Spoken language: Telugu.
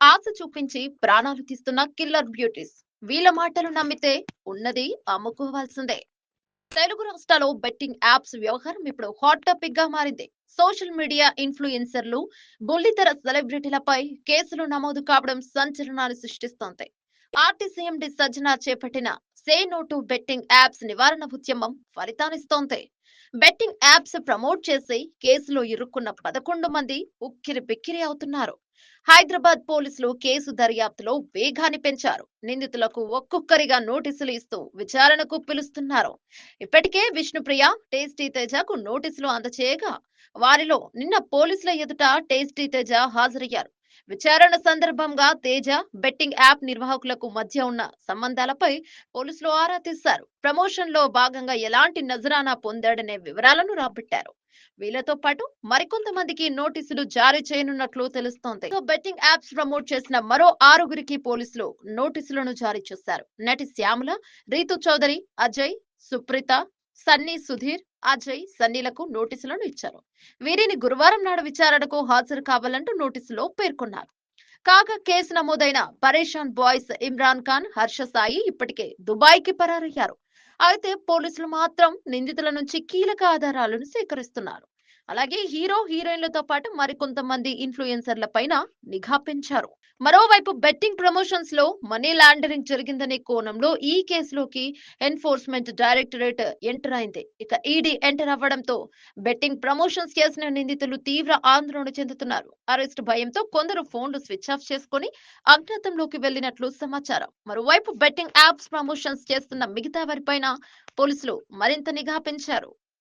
ఆశ చూపించి ప్రాణాలు తీస్తున్న కిల్లర్ బ్యూటీస్. వీళ్ళ మాటలు నమ్మితే ఉన్నది అమ్ముకోవాల్సిందే. తెలుగు రాష్ట్రాల్లో బెట్టింగ్ యాప్స్ వ్యవహారం ఇప్పుడు హాట్ టాపిక్ గా మారింది. సోషల్ మీడియా ఇన్ఫ్లుయెన్సర్లు, బుల్లితెర సెలబ్రిటీలపై కేసులు నమోదు కావడం సంచలనాన్ని సృష్టిస్తోంది. ఆర్టీసీ ఎండీ సజ్జన చేపట్టిన say no to betting apps నివారణ ఉద్యమం ఫలితాన్నిస్తోంది. బెట్టింగ్ యాప్స్ ప్రమోట్ చేసి కేసులో ఇరుక్కున్న 11 మంది ఉక్కిరి బిక్కిరి అవుతున్నారు. హైదరాబాద్ పోలీసులు కేసు దర్యాప్తులో వేగాన్ని పెంచారు. నిందితులకు ఒక్కొక్కరిగా నోటీసులు ఇస్తూ విచారణకు పిలుస్తున్నారు. ఇప్పటికే విష్ణుప్రియ, టేస్టీ తేజకు నోటీసులు అందజేయగా వారిలో నిన్న పోలీసుల ఎదుట టేస్టీ తేజ హాజరయ్యారు. విచారణ సందర్భంగా తేజ బెట్టింగ్ యాప్ నిర్వాహకులకు మధ్య ఉన్న సంబంధాలపై పోలీసులు ఆరా తీశారు. ప్రమోషన్ లో భాగంగా ఎలాంటి నజరానా పొందాడనే వివరాలను రాబట్టారు. వీళ్లతో పాటు మరికొంతమందికి నోటీసులు జారీ చేయనున్నట్లు తెలుస్తోంది. బెట్టింగ్ యాప్స్ ప్రమోట్ చేసిన మరో 6గురికి పోలీసులు నోటీసులను జారీ చేశారు. నటి శ్యామల, రీతు చౌదరి, అజయ్, సుప్రీత, సన్నీ, సుధీర్, అజయ్, సన్నీలకు నోటీసులను ఇచ్చారు. వీరిని గురువారం నాడు విచారణకు హాజరు కావాలంటూ నోటీసులో పేర్కొన్నారు. కాగా కేసు నమోదైన పరేషాన్ బాయ్స్ ఇమ్రాన్ ఖాన్, హర్ష సాయి ఇప్పటికే దుబాయ్ కి పరారయ్యారు. అయితే పోలీసులు మాత్రం నిందితుల నుంచి కీలక ఆధారాలను సేకరిస్తున్నారు. అలాగే హీరో, హీరోయిన్లతో పాటు మరికొంతమంది ఇన్ఫ్లుయెన్సర్ల పైన నిఘా పెంచారు. మరోవైపు బెట్టింగ్ ప్రమోషన్స్ లో మనీ లాండరింగ్ జరిగిందనే కోణంలో ఈ కేసులోకి ఎన్ఫోర్స్మెంట్ డైరెక్టరేట్ ఎంటర్ అయింది. ఇక ఈడీ ఎంటర్ అవ్వడంతో బెట్టింగ్ ప్రమోషన్స్ చేసిన నిందితులు తీవ్ర ఆందోళన చెందుతున్నారు. అరెస్ట్ భయంతో కొందరు ఫోన్లు స్విచ్ ఆఫ్ చేసుకుని అజ్ఞాతంలోకి వెళ్లినట్లు సమాచారం. మరోవైపు బెట్టింగ్ యాప్స్ ప్రమోషన్స్ చేస్తున్న మిగతా వారిపైన పోలీసులు మరింత నిఘా పెంచారు.